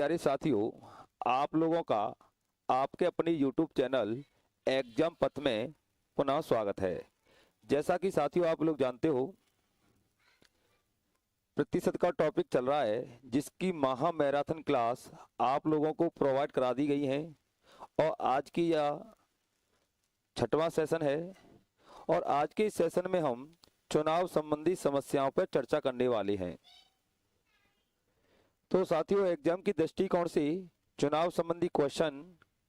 प्यारे साथियों, आप लोगों का आपके अपनी YouTube चैनल एग्जाम पथ में पुनः स्वागत है। जैसा कि साथियों आप लोग जानते हो, प्रतिशत का टॉपिक चल रहा है जिसकी महा मैराथन क्लास आप लोगों को प्रोवाइड करा दी गई है और आज की यह 6वां सेशन है और आज के इस सेशन में हम चुनाव संबंधी समस्याओं पर चर्चा करने वाले हैं। तो साथियों, एग्जाम की दृष्टिकोण से चुनाव संबंधी क्वेश्चन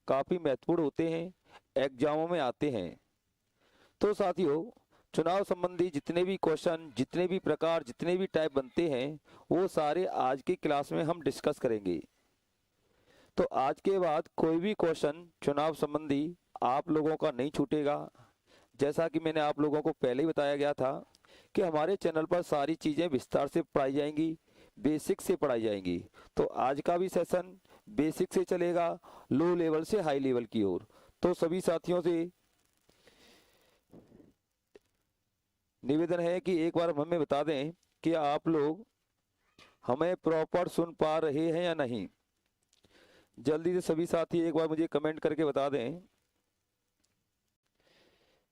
काफ़ी महत्वपूर्ण होते हैं, एग्जामों में आते हैं। तो साथियों, चुनाव संबंधी जितने भी क्वेश्चन, जितने भी प्रकार, जितने भी टाइप बनते हैं, वो सारे आज की क्लास में हम डिस्कस करेंगे। तो आज के बाद कोई भी क्वेश्चन चुनाव संबंधी आप लोगों का नहीं छूटेगा। जैसा कि मैंने आप लोगों को पहले ही बताया गया था कि हमारे चैनल पर सारी चीज़ें विस्तार से पढ़ाई जाएंगी, बेसिक से पढ़ाई जाएंगी। तो आज का भी सेशन बेसिक से चलेगा, लो लेवल से हाई लेवल की ओर। तो सभी साथियों से निवेदन है कि एक बार हमें बता दें कि आप लोग हमें प्रॉपर सुन पा रहे हैं या नहीं। जल्दी से सभी साथी एक बार मुझे कमेंट करके बता दें।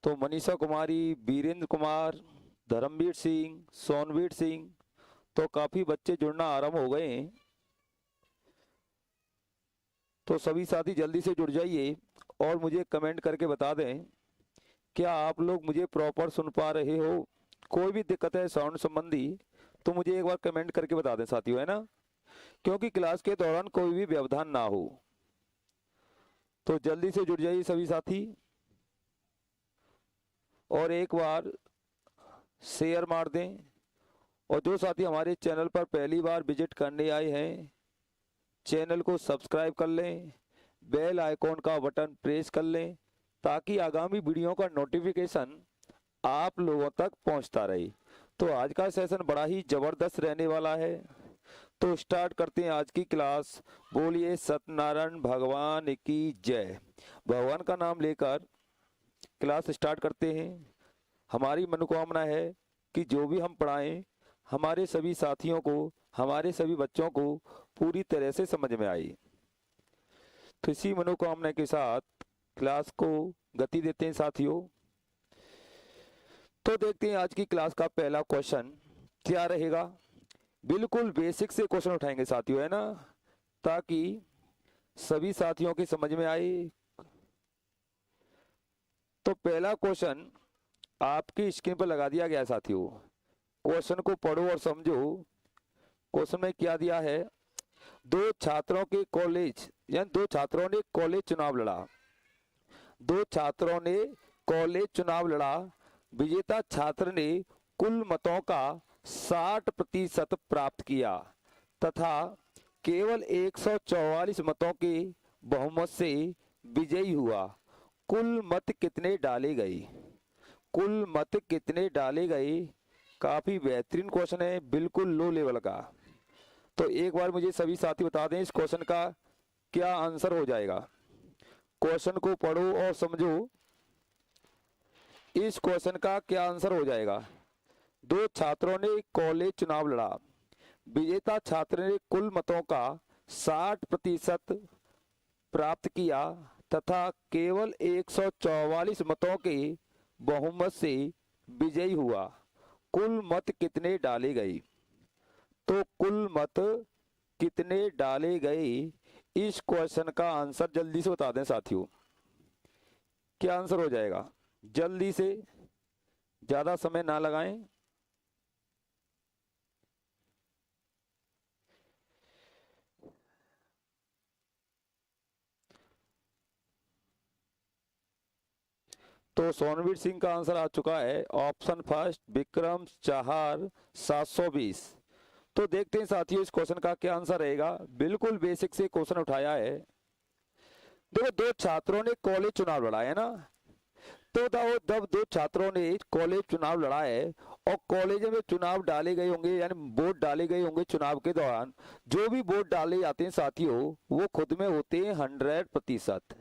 तो मनीषा कुमारी, वीरेंद्र कुमार, धर्मवीर सिंह, सोनवीर सिंह, तो काफ़ी बच्चे जुड़ना आरंभ हो गए हैं। तो सभी साथी जल्दी से जुड़ जाइए और मुझे कमेंट करके बता दें क्या आप लोग मुझे प्रॉपर सुन पा रहे हो। कोई भी दिक्कत है साउंड संबंधी तो मुझे एक बार कमेंट करके बता दें साथियों, है ना, क्योंकि क्लास के दौरान कोई भी व्यवधान ना हो। तो जल्दी से जुड़ जाइए सभी साथी और एक बार शेयर मार दें। और जो साथी हमारे चैनल पर पहली बार विजिट करने आए हैं, चैनल को सब्सक्राइब कर लें, बेल आइकॉन का बटन प्रेस कर लें ताकि आगामी वीडियो का नोटिफिकेशन आप लोगों तक पहुंचता रहे। तो आज का सेशन बड़ा ही ज़बरदस्त रहने वाला है। तो स्टार्ट करते हैं आज की क्लास। बोलिए सत्यनारायण भगवान की जय। भगवान का नाम लेकर क्लास स्टार्ट करते हैं। हमारी मनोकामना है कि जो भी हम पढ़ाएं हमारे सभी साथियों को, हमारे सभी बच्चों को पूरी तरह से समझ में आए। तो इसी मनोकामना के साथ क्लास को गति देते हैं साथियों। तो देखते हैं आज की क्लास का पहला क्वेश्चन क्या रहेगा। बिल्कुल बेसिक से क्वेश्चन उठाएंगे साथियों, है ना, ताकि सभी साथियों की समझ में आए। तो पहला क्वेश्चन आपकी स्क्रीन पर लगा दिया गया है साथियों। क्वेश्चन को पढ़ो और समझो। क्वेश्चन में क्या दिया है, दो छात्रों के कॉलेज यानी दो छात्रों ने कॉलेज चुनाव लड़ा। दो छात्रों ने कॉलेज चुनाव लड़ा। विजेता छात्र ने कुल मतों का 60% प्राप्त किया तथा केवल 144 मतों के बहुमत से विजयी हुआ। कुल मत कितने डाले गए? कुल मत कितने डाले गए? काफी बेहतरीन क्वेश्चन है, बिल्कुल लो लेवल का। तो एक बार मुझे सभी साथी बता दें इस क्वेश्चन का क्या आंसर हो जाएगा। क्वेश्चन को पढ़ो और समझो, इस क्वेश्चन का क्या आंसर हो जाएगा। दो छात्रों ने कॉलेज चुनाव लड़ा। विजेता छात्र ने कुल मतों का 60% प्राप्त किया तथा केवल 144 मतों के बहुमत से विजयी हुआ। कुल मत कितने डाले गए? तो कुल मत कितने डाले गए, इस क्वेश्चन का आंसर जल्दी से बता दें साथियों। क्या आंसर हो जाएगा? जल्दी से, ज्यादा समय ना लगाएं। तो सोनवीर सिंह का आंसर आ चुका है ऑप्शन फर्स्ट, विक्रम चाहर 720। तो देखते हैं साथियों इस क्वेश्चन का क्या आंसर रहेगा। बिल्कुल बेसिक से क्वेश्चन उठाया है। देखो, दो छात्रों ने कॉलेज चुनाव लड़ा है ना, तो जब दो छात्रों ने कॉलेज चुनाव लड़ा है और कॉलेज में चुनाव डाले गए होंगे यानी वोट डाले गए होंगे चुनाव के दौरान, जो भी वोट डाले जाते हैं साथियों वो खुद में होते हैं 100%।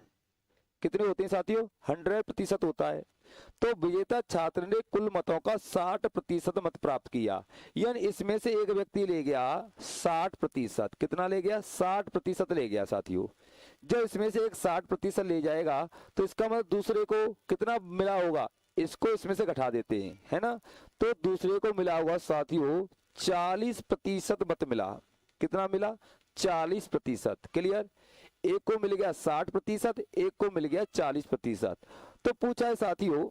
कितने होते हैं साथियों? 100% होता है। तो विजेता छात्र ने कुल मतों का 60% मत प्राप्त किया, यानी इसमें से एक व्यक्ति ले गया 60%। कितना ले गया? 60% ले गया साथियों। जब इसमें से एक 60% ले जाएगा तो इसका मतलब दूसरे को कितना मिला होगा, इसको इसमें से घटा देते हैं, है ना। तो दूसरे को मिला हुआ साथियों 40% मत मिला। कितना मिला? 40%। क्लियर? एक को मिल गया 60%, एक को मिल गया 40%। तो पूछा है साथियों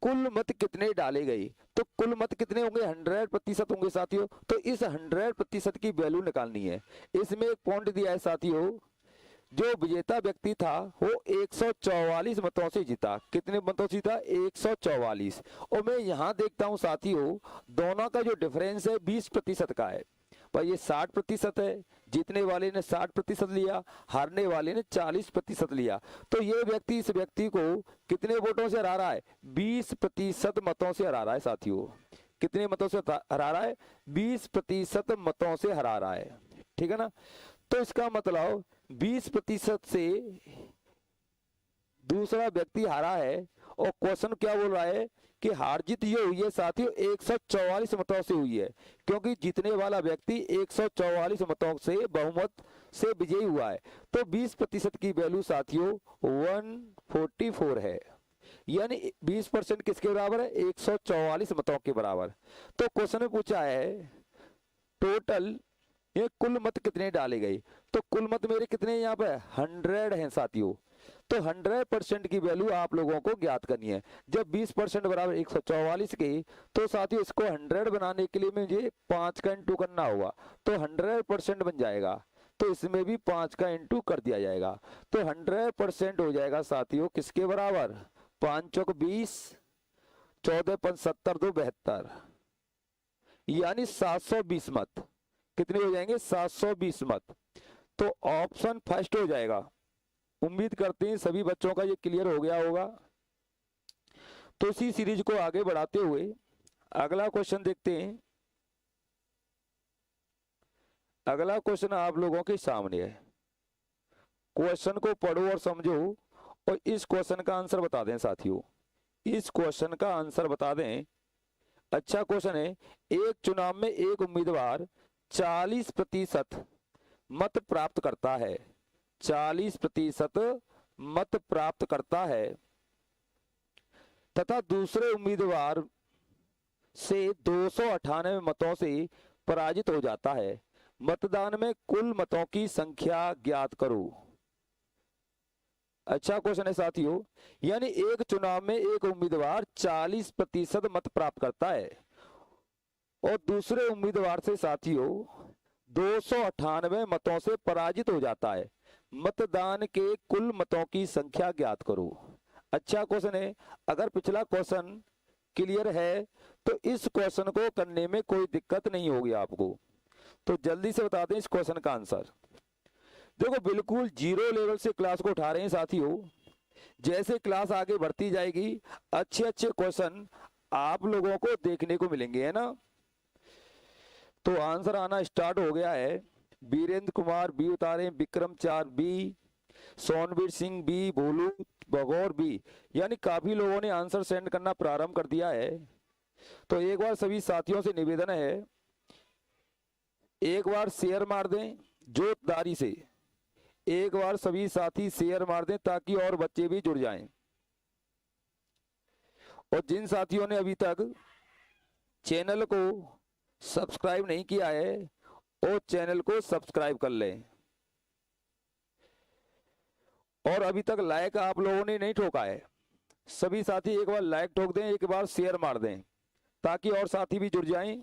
कुल मत कितने डाले गए, तो कुल मत कितने होंगे? 100% होंगे साथियों। तो इस 100% की वैल्यू निकालनी है। इसमें एक पॉइंट दिया है साथियों, जो विजेता व्यक्ति था वो 144 मतों से जीता। कितने मतों से जीता? 144। और मैं यहाँ देखता हूँ साथियों दोनों का जो डिफरेंस है 20% का है। पर ये 60% है, जीतने वाले ने 60% लिया, हारने वाले ने 40% लिया। तो ये व्यक्ति इस व्यक्ति को कितने वोटों से हरा रहा है? 20% मतों से हरा रहा है साथियों। कितने मतों से हरा रहा है? 20% मतों से हरा रहा है। ठीक है ना। तो इसका मतलब 20% से दूसरा व्यक्ति हारा है। और क्वेश्चन क्या बोल रहा है कि हार जीत ये हुई है साथियों 144 मतों से हुई है, क्योंकि जीतने वाला व्यक्ति 144 मतों से बहुमत से विजयी हुआ है। तो 20% की वैल्यू साथियों 144 है, यानी 20% किसके बराबर है? 144 मतों के बराबर। तो क्वेश्चन में पूछा है टोटल ये कुल मत कितने डाले गए, तो कुल मत मेरे कितने यहाँ पे? 100 हैं साथियों। तो 100% की वैल्यू आप लोगों को ज्ञात करनी है। जब 20% बराबर 144 की, तो साथियों इसको 100 बनाने के लिए मुझे 5 का इंटू करना होगा, तो 100% बन जाएगा। तो इसमें भी 5 का इंटू कर दिया जाएगा, तो 100% हो जाएगा साथियों किसके बराबर? 5 चौक 20, 14 5 70 2 72, यानी 720 मत। कितने हो जाएंगे? 720 मत। तो ऑप्शन फर्स्ट हो जाएगा। उम्मीद करते हैं सभी बच्चों का ये क्लियर हो गया होगा। तो इसी सीरीज को आगे बढ़ाते हुए अगला क्वेश्चन देखते हैं। अगला क्वेश्चन आप लोगों के सामने है। क्वेश्चन को पढ़ो और समझो और इस क्वेश्चन का आंसर बता दें साथियों। इस क्वेश्चन का आंसर बता दें। अच्छा क्वेश्चन है, एक चुनाव में एक उम्मीदवार 40% मत प्राप्त करता है, 40% मत प्राप्त करता है तथा दूसरे उम्मीदवार से 298 मतों से पराजित हो जाता है। मतदान में कुल मतों की संख्या ज्ञात करो। अच्छा क्वेश्चन है साथियों, यानी एक चुनाव में एक उम्मीदवार 40% मत प्राप्त करता है और दूसरे उम्मीदवार से साथियों 298 मतों से पराजित हो जाता है। मतदान के कुल मतों की संख्या ज्ञात करो। अच्छा क्वेश्चन है। अगर पिछला क्वेश्चन क्लियर है तो इस क्वेश्चन को करने में कोई दिक्कत नहीं होगी आपको। तो जल्दी से बता दें इस क्वेश्चन का आंसर। देखो बिल्कुल जीरो लेवल से क्लास को उठा रहे हैं साथियों। जैसे क्लास आगे बढ़ती जाएगी अच्छे अच्छे क्वेश्चन आप लोगों को देखने को मिलेंगे, है ना। तो आंसर आना स्टार्ट हो गया है। वीरेंद्र कुमार बी उतारे, विक्रम 4 बी, सोनवीर सिंह बी, भोलू बगौर बी, यानी काफी लोगों ने आंसर सेंड करना प्रारंभ कर दिया है। तो एक बार सभी साथियों से निवेदन है, एक बार शेयर मार दें जोरदारी से, एक बार सभी साथी शेयर मार दें ताकि और बच्चे भी जुड़ जाएं। और जिन साथियों ने अभी तक चैनल को सब्सक्राइब नहीं किया है और चैनल को सब्सक्राइब कर लें। और अभी तक लाइक आप लोगों ने नहीं ठोका है, सभी साथी एक बार लाइक ठोक दें, एक बार शेयर मार दें ताकि और साथी भी जुड़ जाएं।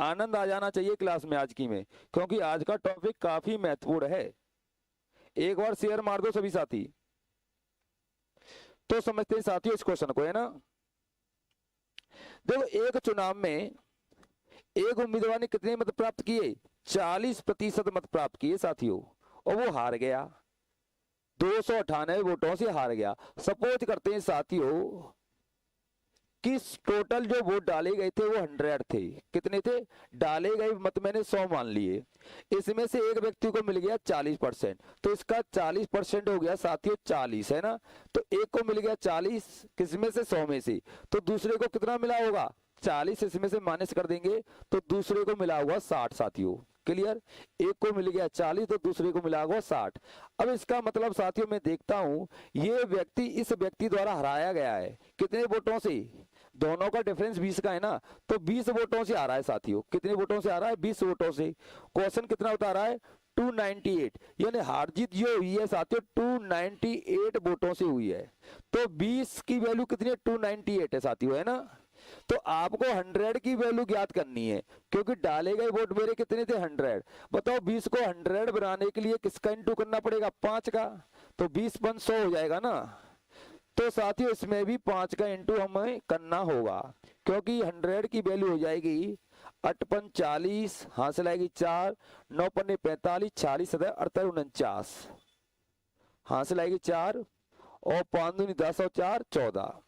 आनंद आ जाना चाहिए क्लास में आज की में, क्योंकि आज का टॉपिक काफी महत्वपूर्ण है। एक बार शेयर मार दो सभी साथी। तो समझते हैं साथियों इस क्वेश्चन को, है ना। देखो एक चुनाव में एक उम्मीदवार ने कितने मत प्राप्त किए? 40% मत प्राप्त किए साथियों, और वो हार गया, 298 वोटों से हार गया। सपोज करते हैं साथियों कि टोटल जो वोट डाले गए थे वो 100 थे। कितने थे? डाले गए मत मैंने 100 मान लिए, इसमें से एक व्यक्ति को मिल गया 40%, तो इसका 40% हो गया साथियों 40, है ना। तो एक को मिल गया 40, किसमें से? 100 में से। तो दूसरे को कितना मिला होगा? 40 इसमें से माइनस कर देंगे तो दूसरे को मिला हुआ 60 साथियों। क्लियर? एक को मिल गया 40 तो दूसरे को मिला हुआ 60। अब इसका मतलब साथियों मैं देखता हूं ये व्यक्ति इस व्यक्ति द्वारा हराया गया है कितने वोटों से? दोनों का डिफरेंस 20 का है ना, तो 20 वोटों से आ रहा है साथियों। कितने वोटों से आ रहा है? 20 वोटों से। क्वेश्चन कितना बता रहा है? 298, यानी हार जीत जो हुई है साथियों 298 वोटों से हुई है। तो 20 की वैल्यू कितनी है? 298 है साथियों, है ना। तो आपको 100 की वैल्यू ज्ञात करनी है क्योंकि डाले गए वोट मेरे कितने थे? 100। बताओ 20 को 100 बनाने के लिए किसका इंटू करना पड़ेगा? 5 का। तो 20 × 100 हो जाएगा ना। तो साथियों इसमें भी 5 का इंटू हमें करना होगा क्योंकि 100 की वैल्यू हो जाएगी 8 × 5 40, हासिल आएगी 4, 9 × 5 45, 46 48 49, हासिल आएगी 4 और 5 दूनी 10 और 4 14,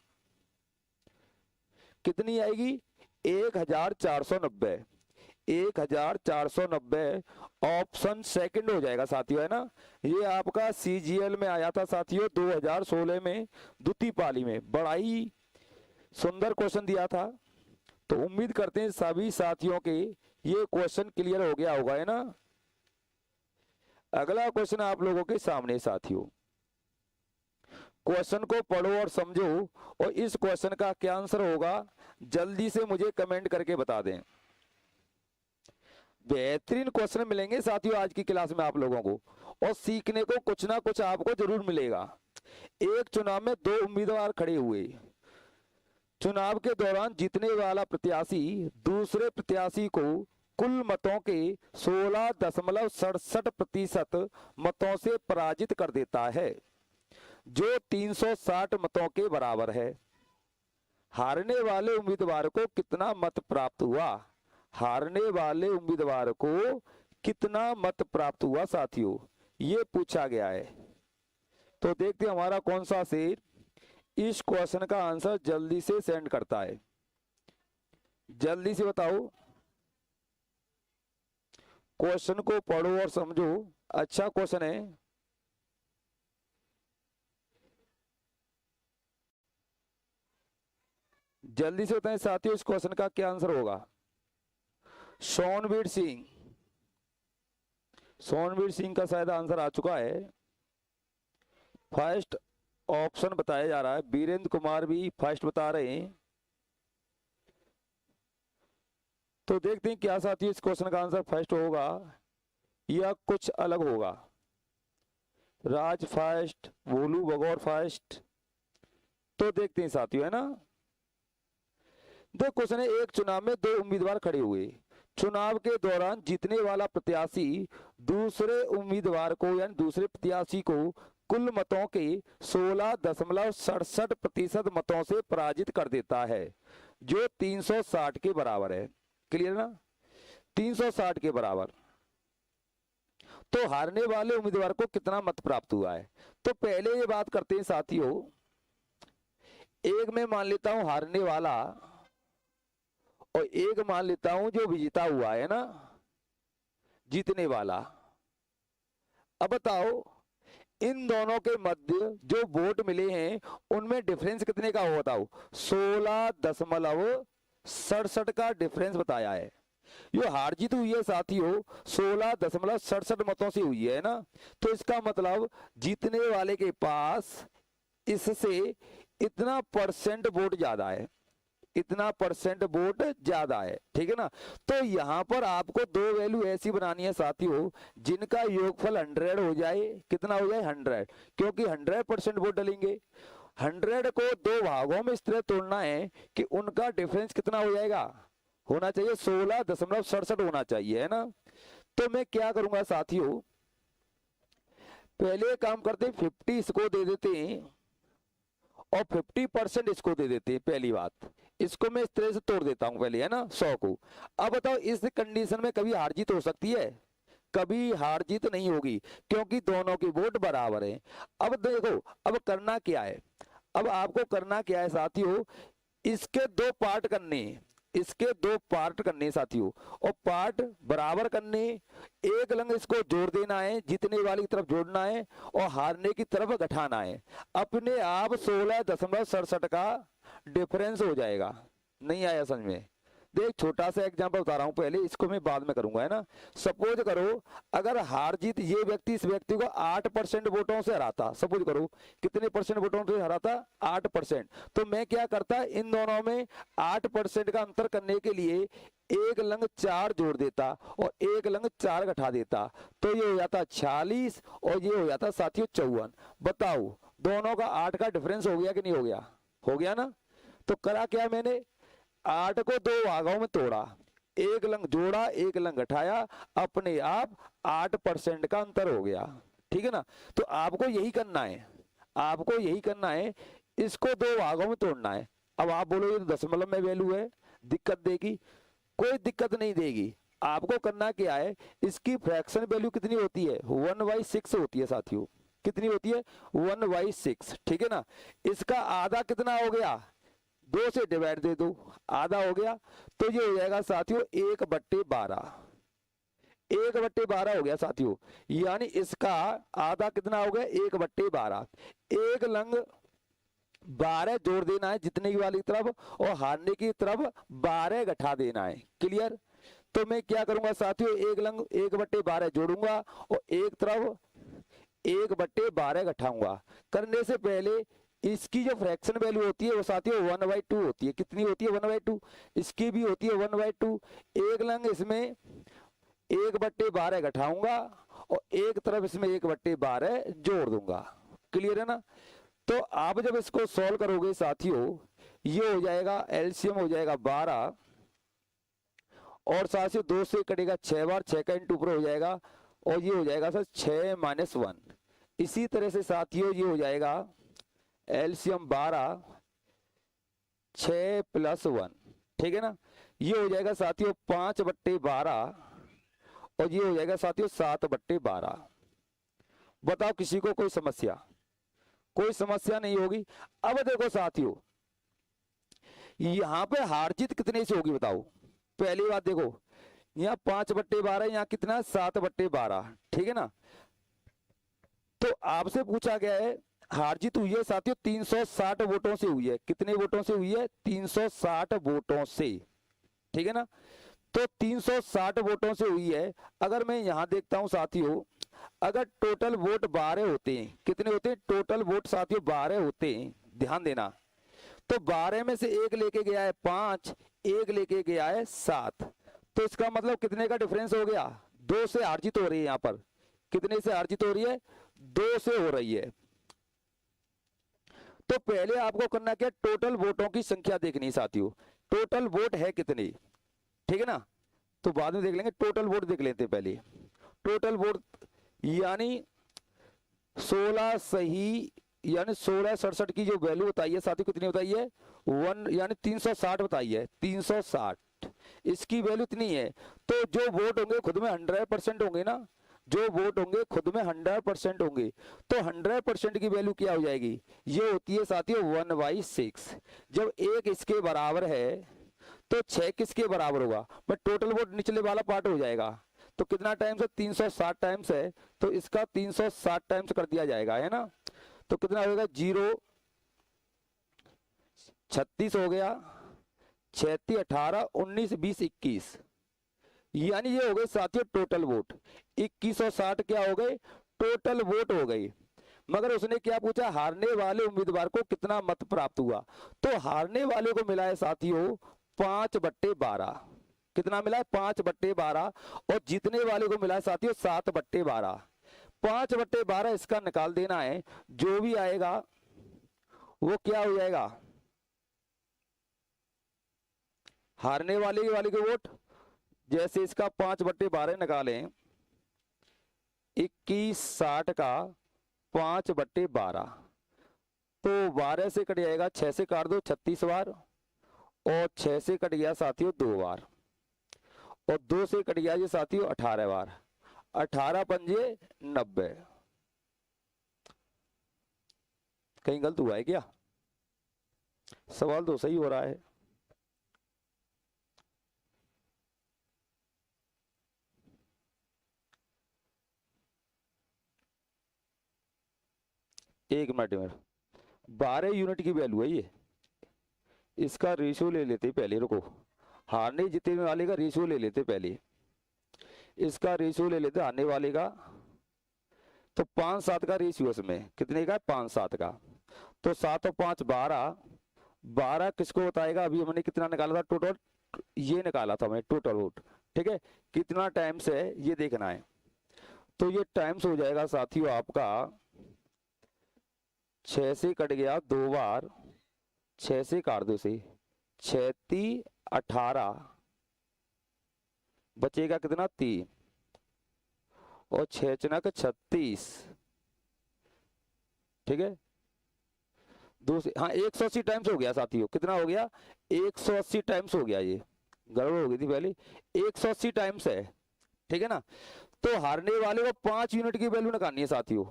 कितनी आएगी? 1490। 1490 ऑप्शन सेकंड हो जाएगा साथियों, है ना। ये आपका सीजीएल में आया था साथियों 2016 में द्वितीय पाली में, बड़ा ही सुंदर क्वेश्चन दिया था। तो उम्मीद करते हैं सभी साथियों के ये क्वेश्चन क्लियर हो गया होगा, है ना। अगला क्वेश्चन आप लोगों के सामने साथियों, क्वेश्चन को पढ़ो और समझो और इस क्वेश्चन का क्या आंसर होगा जल्दी से मुझे कमेंट करके बता दें। बेहतरीन क्वेश्चन मिलेंगे साथियों आज की क्लास में आप लोगों को और सीखने को कुछ ना कुछ आपको जरूर मिलेगा। एक चुनाव में 2 उम्मीदवार खड़े हुए, चुनाव के दौरान जीतने वाला प्रत्याशी दूसरे प्रत्याशी को कुल मतों के 16.67% मतों से पराजित कर देता है जो 360 मतों के बराबर है। हारने वाले उम्मीदवार को कितना मत प्राप्त हुआ? हारने वाले उम्मीदवार को कितना मत प्राप्त हुआ साथियों, ये पूछा गया है। तो देखते हैं हमारा कौन सा शेर इस क्वेश्चन का आंसर जल्दी से सेंड करता है। जल्दी से बताओ, क्वेश्चन को पढ़ो और समझो, अच्छा क्वेश्चन है। जल्दी से बताएं साथियों इस क्वेश्चन का क्या आंसर होगा। सोनवीर सिंह, सोनवीर सिंह का शायद आंसर आ चुका है। फर्स्ट ऑप्शन बताया जा रहा है, वीरेंद्र कुमार भी फर्स्ट बता रहे हैं। तो देखते हैं क्या साथियों इस क्वेश्चन का आंसर फर्स्ट होगा या कुछ अलग होगा। राज फर्स्ट, भोलू बगौर फर्स्ट। तो देखते हैं साथियों, है ना। दो क्वेश्चन है, एक चुनाव में 2 उम्मीदवार खड़े हुए, चुनाव के दौरान जीतने वाला प्रत्याशी दूसरे उम्मीदवार को यानी दूसरे प्रत्याशी को कुल मतों के 16.67% मतों से पराजित कर देता है जो 360 के बराबर है। क्लियर ना? 360 के बराबर। तो हारने वाले उम्मीदवार को कितना मत प्राप्त हुआ है? तो पहले ये बात करते हैं साथियों, एक मैं मान लेता हूं हारने वाला और एक मान लेता हूं जो विजेता हुआ है ना, जीतने वाला। अब बताओ इन दोनों के मध्य जो वोट मिले हैं उनमें डिफरेंस कितने का हो बताओ? 16.67 का डिफरेंस बताया है। ये हार जीत हुई है साथियों 16.67 मतों से हुई है ना। तो इसका मतलब जीतने वाले के पास इससे इतना परसेंट वोट ज्यादा है, इतना परसेंट वोट ज्यादा है। ठीक है ना। तो यहां पर आपको 2 वैल्यू ऐसी बनानी है साथियों जिनका योगफल 100 हो जाए। कितना हो जाए? 100, क्योंकि 100% वोट डलेंगे। 100 को 2 भागों में इस तरह तोड़ना है कि उनका डिफरेंस कितना हो जाएगा? होना चाहिए 16.67 होना चाहिए, है ना। तो मैं क्या करूंगा साथियों, पहले काम करते हैं 50 इसको दे देते हैं और 50% इसको दे देते हैं। पहली बात इसको मैं इस तरह से तोड़ देता हूं पहले, है ना, 100 को। अब बताओ इस कंडीशन में कभी हार जीत हो सकती है? कभी हार जीत नहीं होगी क्योंकि दोनों की वोट बराबर है। अब देखो अब करना क्या है, अब आपको करना क्या है साथियों, इसके दो पार्ट करने, इसके दो पार्ट करने साथियों, और पार्ट बराबर करने, एक लंग इसको जोड़ देना है, जीतने वाली की तरफ जोड़ना है और हारने की तरफ घटाना है। अपने आप 16.67 का डिफरेंस हो जाएगा। नहीं आया समझ में? देख छोटा सा एग्जांपल बता रहा हूं पहले, इसको मैं बाद में करूंगा, है ना। सपोज करो अगर हार जीत ये व्यक्ति इस व्यक्ति को 8% वोटों से हराता, सपोज करो कितने परसेंट वोटों से हराता, 8%, तो मैं क्या करता, इन दोनों में 8% का अंतर करने के लिए एक लंग 4 जोड़ देता और एक लंग 4 घटा देता, तो ये हो जाता 46 और ये हो जाता साथियों 54। बताओ दोनों का 8 का डिफरेंस हो गया कि नहीं हो गया? हो गया ना। तो करा क्या मैंने, 8 को 2 भागों में तोड़ा, एक लंग जोड़ा एक लंग घटाया, अपने आप 8% का अंतर हो गया। ठीक है ना। तो आपको यही करना है, आपको यही करना है, इसको 2 भागों में तोड़ना है। अब आप बोलो ये तो दशमलव में वैल्यू है, दिक्कत देगी? कोई दिक्कत नहीं देगी। आपको करना क्या है, इसकी फ्रैक्शन वैल्यू कितनी होती है, 1/6 होती है साथियों। कितनी होती है, 1/6। ठीक है ना। इसका आधा कितना हो गया, 2 से डिवाइड दे दो, आधा हो गया, तो ये हो जाएगा साथियों 1/12। 1/12 हो गया साथियों, यानी इसका आधा कितना हो गया, 1/12। एक लंग 12 जोड़ देना है जितने की वाली तरफ और हारने की तरफ 12 घटा देना है। क्लियर? तो मैं क्या करूंगा साथियों, एक लंग 1/12 जोड़ूंगा और एक तरफ 1/12 घटाऊंगा। करने से पहले इसकी जो फ्रैक्शन वैल्यू होती है वो साथियों 1/2 होती है। कितनी होती है, 1/2। इसकी भी होती है 1/2। एक लंग इसमें 1/12 घटाऊंगा और एक तरफ इसमें 1/12 जोड़ दूंगा। क्लियर है ना। तो आप जब इसको सॉल्व करोगे साथियों, ये हो जाएगा एलसीएम हो जाएगा 12 और साथियों 2 से कटेगा 6 बार, 6 का इंटू ऊपर हो जाएगा और ये हो जाएगा सर 6 - 1। इसी तरह से साथियों ये हो जाएगा एलसीएम 12 6 + 1। ठीक है ना। ये हो जाएगा साथियों 5/12 और ये हो जाएगा साथियों 7/12। बताओ किसी को कोई समस्या? कोई समस्या नहीं होगी। अब देखो साथियों यहां पे हार जीत कितने से होगी बताओ। पहली बात देखो, यहाँ 5/12, यहाँ कितना 7/12। ठीक है ना। तो आपसे पूछा गया है हार जीत हुई है साथियों 360 वोटों से हुई है। कितने वोटों से हुई है, 360 वोटों से। ठीक है ना। तो 360 वोटों से हुई है। अगर मैं यहां देखता हूं साथियों, अगर टोटल वोट 12 होते हैं, कितने होते हैं टोटल वोट साथियों 12 होते हैं, ध्यान देना। तो 12 में से एक लेके गया है 5, एक लेके गया है 7, तो इसका मतलब कितने का डिफरेंस हो गया, 2 से हार जीत हो रही है। यहाँ पर कितने से हार जीत हो रही है, 2 से हो रही है। तो पहले आपको करना क्या, टोटल वोटों की संख्या देखनी साथियों, टोटल वोट है कितने। ठीक है ना। तो बाद में देख लेंगे, टोटल वोट देख लेते हैं पहले। टोटल वोट यानी 16 सही, यानी 1667 की जो वैल्यू बताई है साथियों कितनी बताई है, 1 यानी 360 बताई है, 360 इसकी वैल्यू इतनी है। तो जो वोट होंगे खुद में 100% होंगे ना, जो वोट होंगे खुद में 100% होंगे, तो 100% की वैल्यू क्या हो जाएगी, ये होती है साथियों 1/6। जब एक इसके बराबर है तो 6 किसके बराबर होगा, बट टोटल वोट निचले वाला पार्ट हो जाएगा। तो कितना टाइम्स है, 360 टाइम्स है, तो इसका 360 टाइम्स कर दिया जाएगा, है ना। तो कितना होगा, 0 36 हो गया, 36 18 19 20 21, यानी ये हो गए साथियों टोटल वोट। 2160 क्या हो गए, टोटल वोट हो गई। मगर उसने क्या पूछा, हारने वाले उम्मीदवार को कितना मत प्राप्त हुआ। तो हारने वाले को मिला है साथियों 5/12। कितना मिला है, 5/12। और जीतने वाले को मिला है साथियों 7/12। 5/12 इसका निकाल देना है, जो भी आएगा वो क्या हो जाएगा, हारने वाले के वोट। जैसे इसका 5/12 निकालें, 2160 का 5/12, तो 12 से कट जाएगा, 6 से काट दो 36 बार, और 6 से कट गया साथियों 2 बार, और 2 से कट गया ये साथियों 18 बार, 18 पंजे 90। कहीं गलत हुआ है क्या, सवाल तो सही हो रहा है। एक मिनट, 12 यूनिट की वैल्यू है ये। इसका रेशियो ले लेते पहले, रुको, हारने जीतने वाले का रेशियो ले लेते पहले। इसका रेशियो ले लेते हारने वाले का, तो 5-7 का रेशियो इसमें कितने का है, 5-7 का। तो 7 और 5 12, 12 किसको बताएगा, अभी हमने कितना निकाला था टोटल, ये निकाला था हमने टोटल वोट, ठीक है। कितना टाइम्स है ये देखना है, तो ये टाइम्स हो जाएगा साथियों आपका 6 से कट गया 2 बार, 6 से काट दो से, 6 18, बचेगा कितना 3, और 6 चनक 36, ठीक है। दूसरे, हाँ 180 टाइम्स हो गया साथियों, कितना हो गया 180 टाइम्स हो गया, ये गड़बड़ हो गई थी पहले, 180 टाइम्स है, ठीक है ना। तो हारने वाले को 5 यूनिट की वैल्यू निकालनी है साथियों,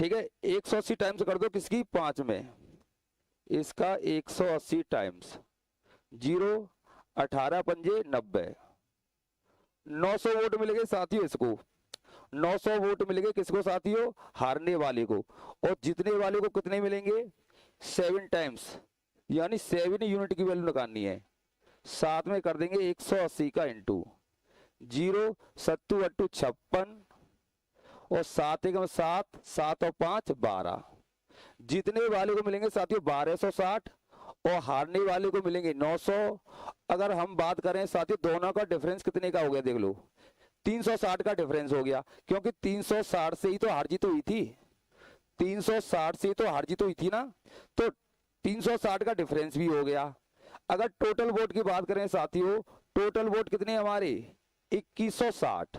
ठीक है। 180 टाइम्स कर दो किसकी, 5 में, इसका 180 टाइम्स 0, 18 पंजे 90, 900 वोट मिलेंगे साथियों इसको, 900 वोट मिलेंगे किसको साथियों, हारने वाले को। और जीतने वाले को कितने मिलेंगे, 7 टाइम्स, यानी 7 यूनिट की वैल्यू निकालनी है। साथ में कर देंगे 180 का इंटू 0, 7 8 56, और 7 1 7, 7 और 5 12। जीतने वाले को मिलेंगे साथियों 1260, और हारने वाले को मिलेंगे 900। अगर हम बात करें साथियों दोनों का डिफरेंस कितने का हो गया, देख लो 360 का डिफरेंस हो गया, क्योंकि 360 से ही तो हार जीत हुई थी, 360 से तो हार जीत हुई थी ना, तो 360 का डिफरेंस भी हो गया। अगर टोटल वोट की बात करें साथियों, टोटल वोट कितने हमारे 2160,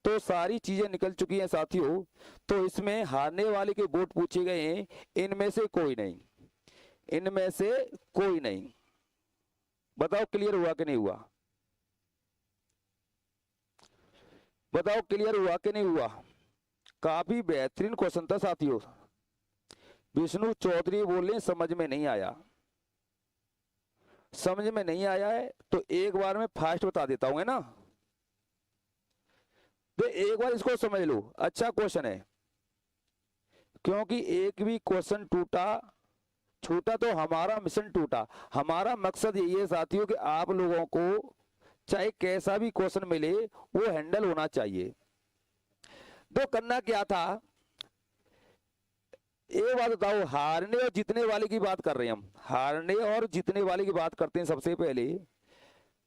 तो सारी चीजें निकल चुकी हैं साथियों। तो इसमें हारने वाले के वोट पूछे गए हैं, इनमें से कोई नहीं, इनमें से कोई नहीं। बताओ क्लियर हुआ कि नहीं हुआ, बताओ क्लियर हुआ कि नहीं हुआ। काफी बेहतरीन क्वेश्चन था साथियों। विष्णु चौधरी बोल रहे समझ में नहीं आया, समझ में नहीं आया है तो एक बार में फास्ट बता देता हूं, है ना। तो एक बार इसको समझ लो, अच्छा क्वेश्चन है, क्योंकि एक भी क्वेश्चन छूटा तो हमारा मिशन टूटा। हमारा मकसद यही है साथियों कि आप लोगों को चाहे कैसा भी क्वेश्चन मिले वो हैंडल होना चाहिए। तो करना क्या था, एक बात बताओ, हारने और जीतने वाले की बात कर रहे हैं हम, हारने और जीतने वाले की बात करते हैं। सबसे पहले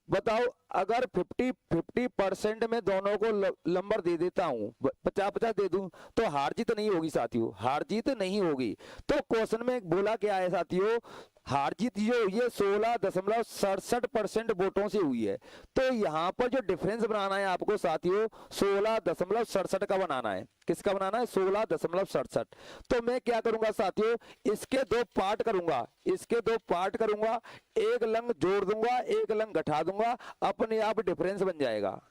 बताओ, अगर 50-50% में दोनों को नंबर दे देता हूं, 50-50 दे दूं, तो हार जीत नहीं होगी साथियों, हार जीत नहीं होगी। तो क्वेश्चन में बोला क्या है साथियों, हार जीत जो हुई है 16.67% वोटों से हुई है। तो यहां पर जो डिफरेंस बनाना है आपको साथियों 16.67 का बनाना है। किसका बनाना है, 16.67। तो मैं क्या करूंगा साथियों, इसके 2 पार्ट करूंगा, इसके 2 पार्ट करूंगा, एक लंग जोड़ दूंगा, एक लंग घटा दूंगा, अपने आप डिफरेंस बन जाएगा,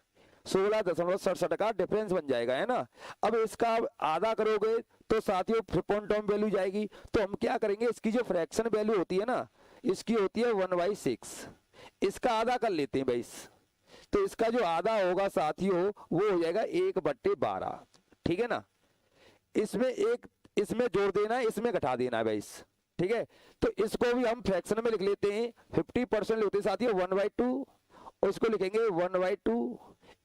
16.67 का डिफरेंस बन जाएगा, है ना। अब इसका आधा करोगे तो साथियों पॉइंट ऑफ वैल्यू जाएगी। तो हम क्या करेंगे, इसकी जो फ्रैक्शन वैल्यू होती है ना, इसकी होती है 1/6, इसका आधा कर लेते हैं 22। तो इसका जो आधा होगा साथियों वो हो जाएगा 1/12, ठीक है ना। इसमें जोड़ देना है, इसमें घटा देना है 22, ठीक है। तो इसको भी हम फ्रैक्शन में लिख लेते हैं, 50% लेते हैं साथियों 1/2, उसको लिखेंगे 1/2,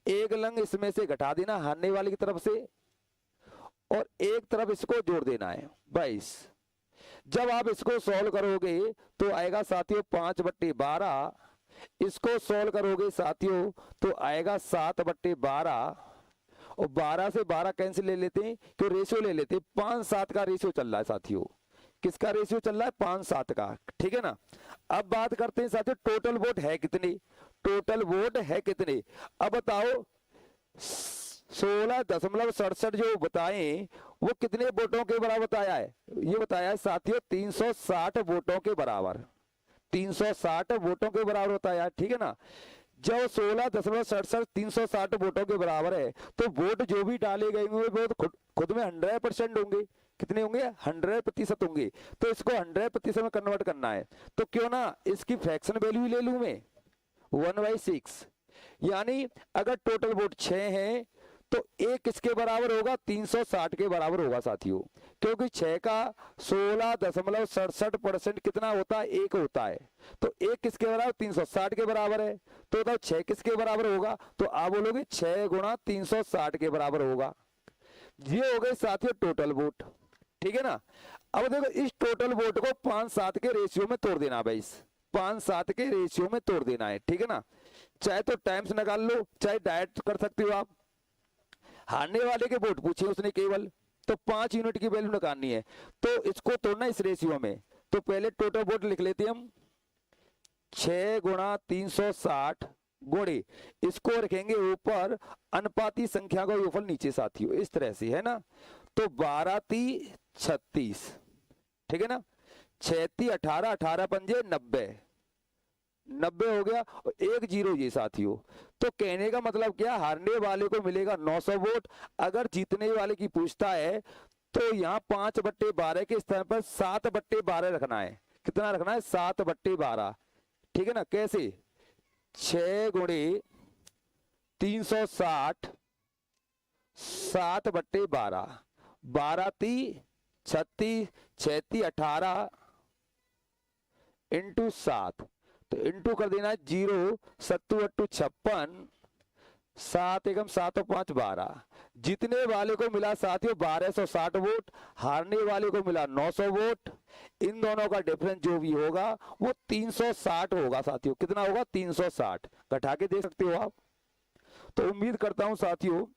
एक लंग इसमें से घटा देना हारने वाले की तरफ से, और एक तरफ इसको जोड़ देना है 22। जब आप इसको सॉल्व करोगे तो आएगा साथियों 5/12, इसको सॉल्व करोगे साथियों तो आएगा 7/12, और 12 से 12 कैंसिल ले लेते हैं, तो रेशियो ले लेते हैं, 5-7 का रेशियो चल रहा है साथियों। किसका रेशियो चल रहा है, 5-7 का, ठीक है ना। अब बात करते हैं साथियों टोटल वोट है कितने, टोटल वोट है कितने। अब बताओ 16.67 जो बताए वो कितने वोटों के बराबर बताया है, ये बताया है साथियों 360 वोटों के बराबर, 360 वोटों के बराबर बताया, ठीक है ना। जब 16.67 360 वोटों के बराबर है तो वोट जो भी डाले गए होंगे वो तो खुद में 100% होंगे, कितने होंगे, 100% होंगे। तो इसको 100% में कन्वर्ट करना है, तो क्यों ना इसकी फ्रैक्शन वैल्यू ले लूं मैं 1/6। यानी अगर टोटल वोट 6 है तो एक किसके बराबर होगा, 360 के बराबर होगा साथियों, क्योंकि 6 का 16.67% कितना होता है, 1 होता है। तो एक किसके बराबर, 360 के बराबर है। तो बताओ 6 किसके बराबर होगा, तो आप बोलोगे 6 गुणा 360 के बराबर होगा। ये हो गए साथियों टोटल वोट, ठीक है ना। अब देखो इस टोटल वोट को 5-7 के रेशियो में तोड़ देना भाई, 5-7 के रेशियो में तोड़ देना है, ठीक है ना। चाहे तो टाइम्स निकाल लो, चाहे डायरेक्ट कर सकते हो आप। हारने वाले के वोट पूछे उसने केवल, तो 5 यूनिट की वैल्यू निकालनी है, तो इसको तोड़ना इस रेशियो में। तो पहले टोटल वोट लिख लेते हैं हम, 6 गुणा 360 गुणे, इसको रखेंगे ऊपर, अनुपाती संख्या का योगफल नीचे साथियों, इस तरह से है ना। तो 12×3=36, ठीक है ना। 36 18 18 पंजे 90, 90 हो गया, और 1 0 ये साथियों। तो कहने का मतलब क्या, हारने वाले को मिलेगा 900 वोट। अगर जीतने वाले की पूछता है तो यहाँ 5/12 के स्थान पर 7/12 रखना है। कितना रखना है, 7/12, ठीक है ना। कैसे, 6 गुणे 360 7/12, 12×3=36, 36 18 इंटू 7, तो इंटू कर देना है 0, 7×8=56, 7 एकम 7 और 5 12। जीतने वाले को मिला साथियों 1260 वोट, हारने वाले को मिला 900 वोट। इन दोनों का डिफरेंस जो भी होगा वो 360 होगा साथियों। कितना होगा, 360, घटा के देख सकते हो आप। तो उम्मीद करता हूं साथियों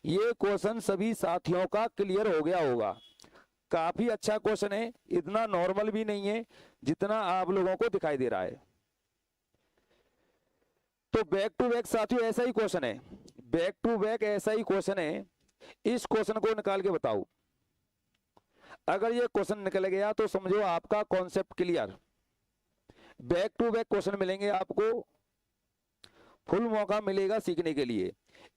ये क्वेश्चन सभी साथियों का क्लियर हो गया होगा। काफी अच्छा क्वेश्चन है, इतना नॉर्मल भी नहीं है जितना आप लोगों को दिखाई दे रहा है। तो बैक टू बैक साथियों ऐसा ही क्वेश्चन है, बैक टू बैक ऐसा ही क्वेश्चन है। इस क्वेश्चन को निकाल के बताओ। अगर ये क्वेश्चन निकल गया तो समझो आपका concept clear. Back to back question मिलेंगे आपको, फुल मौका मिलेगा सीखने के लिए।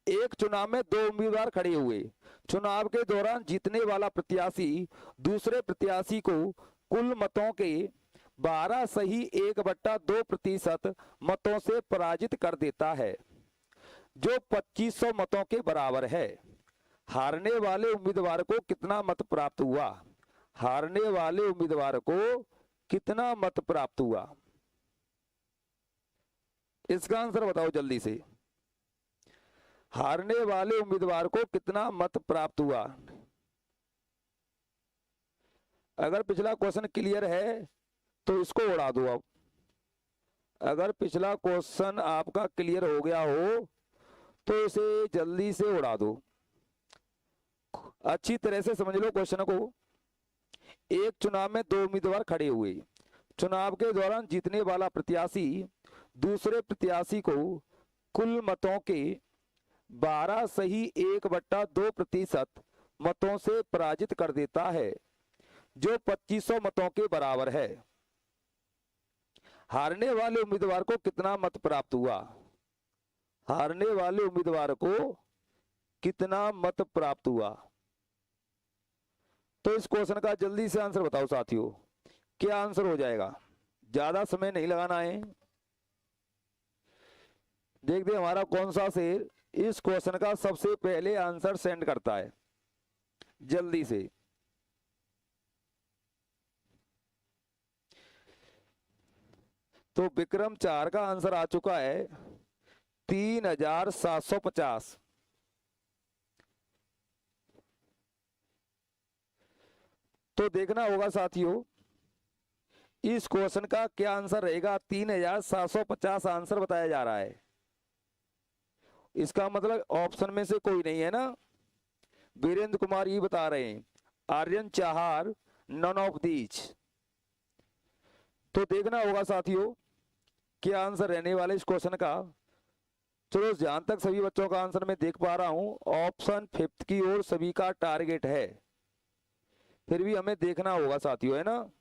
एक चुनाव में 2 उम्मीदवार खड़े हुए, चुनाव के दौरान जीतने वाला प्रत्याशी दूसरे प्रत्याशी को कुल मतों के 12 सही 1/2% मतों से पराजित कर देता है, जो 2500 मतों के बराबर है। हारने वाले उम्मीदवार को कितना मत प्राप्त हुआ, हारने वाले उम्मीदवार को कितना मत प्राप्त हुआ, इसका आंसर बताओ जल्दी से। हारने वाले उम्मीदवार को कितना मत प्राप्त हुआ। अगर पिछला क्वेश्चन क्लियर है तो इसको उड़ा दो अब। अगर पिछला क्वेश्चन आपका क्लियर हो गया हो तो इसे जल्दी से उड़ा दो। अच्छी तरह से समझ लो क्वेश्चन को। एक चुनाव में 2 उम्मीदवार खड़े हुए, चुनाव के दौरान जीतने वाला प्रत्याशी दूसरे प्रत्याशी को कुल मतों के 12 सही 1/2% मतों से पराजित कर देता है, जो 2500 मतों के बराबर है। हारने वाले उम्मीदवार को कितना मत प्राप्त हुआ, हारने वाले उम्मीदवार को कितना मत प्राप्त हुआ। तो इस क्वेश्चन का जल्दी से आंसर बताओ साथियों, क्या आंसर हो जाएगा। ज्यादा समय नहीं लगाना है। देखते हैं हमारा कौन सा शेर इस क्वेश्चन का सबसे पहले आंसर सेंड करता है, जल्दी से। तो विक्रम 4 का आंसर आ चुका है 3750। तो देखना होगा साथियों इस क्वेश्चन का क्या आंसर रहेगा। 3750 आंसर बताया जा रहा है। इसका मतलब ऑप्शन में से कोई नहीं है ना। वीरेंद्र कुमार ये बता रहे हैं, Aryan Chahar none of these. तो देखना होगा साथियों क्या आंसर रहने वाला इस क्वेश्चन का। चलो जहां तक सभी बच्चों का आंसर मैं देख पा रहा हूं ऑप्शन 5 की ओर सभी का टारगेट है, फिर भी हमें देखना होगा साथियों, है ना।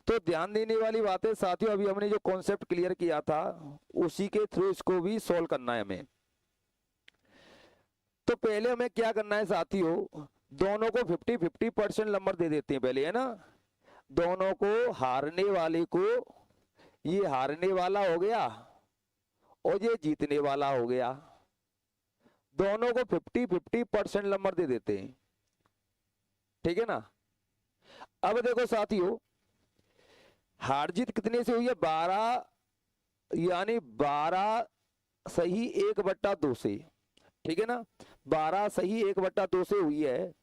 तो ध्यान देने वाली बात है साथियों, अभी हमने जो कॉन्सेप्ट क्लियर किया था उसी के थ्रू इसको भी सॉल्व करना है हमें। तो पहले हमें क्या करना है साथियों, दोनों को 50-50% नंबर दे देते हैं पहले, है ना। दोनों को, हारने वाले को, ये हारने वाला हो गया और ये जीतने वाला हो गया, दोनों को 50-50% नंबर दे देते हैं, ठीक है ना। अब देखो साथियों, हार जीत कितने से हुई है, 12, यानी 12 सही 1/2 से, ठीक है ना। 12 सही 1/2 से हुई है।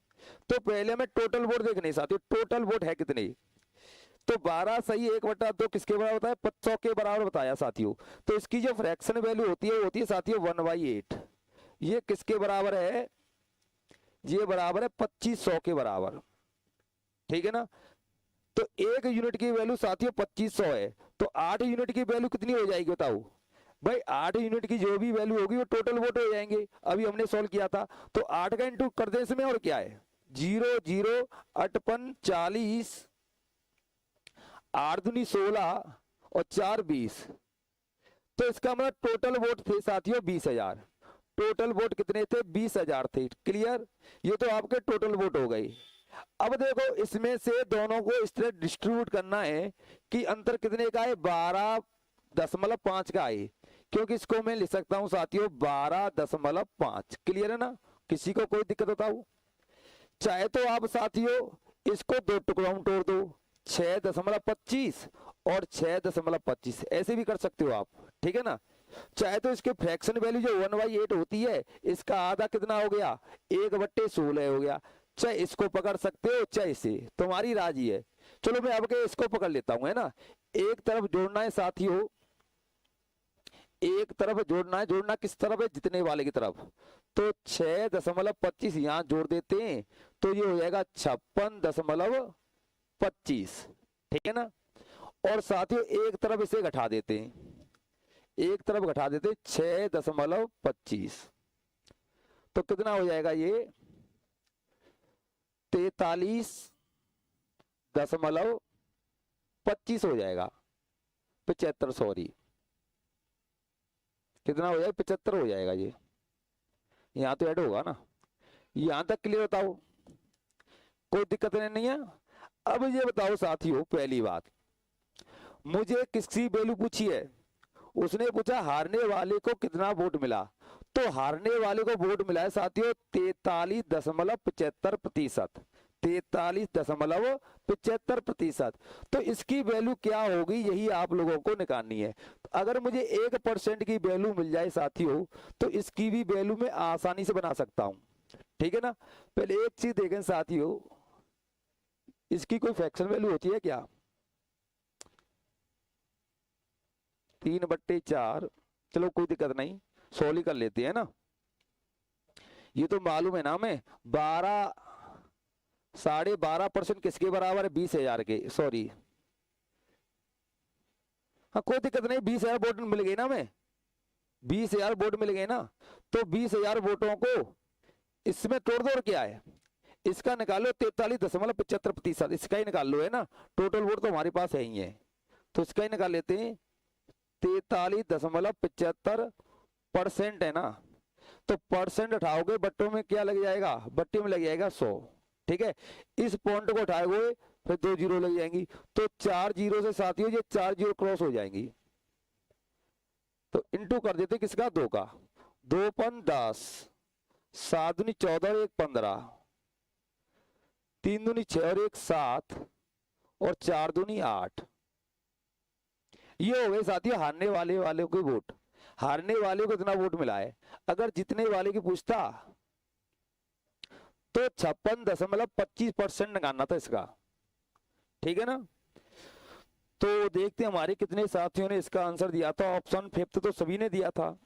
तो पहले हमें टोटल वोट देखने साथियों, टोटल वोट है कितने। तो 12 सही 1/2 किसके बराबर बताया, 100 के बराबर बताया साथियों। तो इसकी जो फ्रैक्शन वैल्यू होती है वो होती है साथियों 1/8। ये किसके बराबर है, ये बराबर है 2500 के बराबर, ठीक है ना। तो 1 यूनिट की वैल्यू साथियों 2500 है, तो 8 यूनिट की वैल्यू कितनी हो जाएगी बताओ भाई। 8 यूनिट की जो भी वैल्यू होगी वो टोटल वोट हो जाएंगे, अभी हमने सॉल्व किया था। तो 8 का इंटू कर दे इसमें, और क्या है 0 0 58 40, 8 दूनी 16 और 4 20। तो इसका मतलब टोटल वोट थे साथियों 20,000। टोटल वोट कितने थे, 20,000 थे। क्लियर, ये तो आपके टोटल वोट हो गई। अब देखो इसमें से दोनों को इस तरह डिस्ट्रीब्यूट करना है कि अंतर कितने का है, 12.5 का है, क्योंकि इसको मैं लिख सकता हूं साथियों 12.5। क्लियर है ना, किसी को कोई दिक्कत बताओ। चाहे तो आप साथियों इसको 2 टुकड़ों में तोड़ दो, 6.25 और 6.25, ऐसे भी कर सकते हो आप, ठीक है ना। चाहे तो इसके फ्रैक्शन वैल्यू जो 1/8 होती है, इसका आधा कितना हो गया, 1/16 हो गया। चाहे इसको पकड़ सकते हो चाहे इसे, तुम्हारी राजी है। चलो मैं आपके इसको पकड़ लेता हूं, है ना। एक तरफ जोड़ना है साथियों, एक तरफ जोड़ना है, जोड़ना किस तरफ है, जितने वाले की तरफ। तो 6.25 यहां जोड़ देते हैं, तो ये हो जाएगा 56.25, ठीक है ना। और साथियों एक तरफ इसे घटा देते हैं, एक तरफ घटा देते 6.25, तो कितना हो जाएगा ये 43.25 हो जाएगा, 75, सॉरी कितना हो जाएगा 75 हो जाएगा। ये यहां तो ऐड होगा ना, यहां तक क्लियर बताओ, कोई दिक्कत नहीं है। अब ये बताओ साथियों, पहली बात मुझे किसी वैल्यू पूछी है, उसने पूछा हारने वाले को कितना वोट मिला। तो हारने वाले को वोट मिला है साथियों 43.75%, 43.75%। तो इसकी वैल्यू क्या होगी, यही आप लोगों को निकालनी है। अगर मुझे 1% की वैल्यू मिल जाए साथियों, तो इसकी भी वैल्यू मैं आसानी से बना सकता हूं, ठीक है ना। पहले एक चीज देखें साथियों, इसकी कोई फ्रैक्शन वैल्यू होती है क्या, 3/4। चलो कोई दिक्कत नहीं, सोल्व ही कर लेते हैं ना। ये तो मालूम है ना हमें, 12.5% किसके बराबर है, 20,000 के, सॉरी हाँ कोई दिक्कत नहीं, 20,000 वोट मिल गए ना हमें, 20,000 वोट मिल गए ना। तो 20,000 वोटों को इसमें तोड़ दो, और क्या है इसका निकालो 43.75%, इसका ही निकाल लो, है ना। टोटल वोट तो हमारे पास है ही है, तो इसका ही निकाल लेते हैं। 43.75% है ना, तो परसेंट उठाओगे बट्टों में क्या लग जाएगा, बट्टे में लग जाएगा 100, ठीक है। इस पॉइंट को उठाओगे फिर 2 जीरो लग जाएंगी, तो 4 जीरो से साथियों ये 4 जीरो क्रॉस हो जाएंगी, तो इंटू कर देते किसका, 2 का। 2 पन 10, 7 दूनी 14 और 1 15, 3 दूनी 6 और 1 7 और 4 दूनी 8। ये हो गए साथियों हारने वाले के वोट। हारने वाले को इतना वोट मिला है, अगर जितने वाले की पूछता तो 56.25% निकालना था इसका, ठीक है ना। तो देखते हैं हमारे कितने साथियों ने इसका आंसर दिया था। ऑप्शन 5 तो सभी ने दिया था।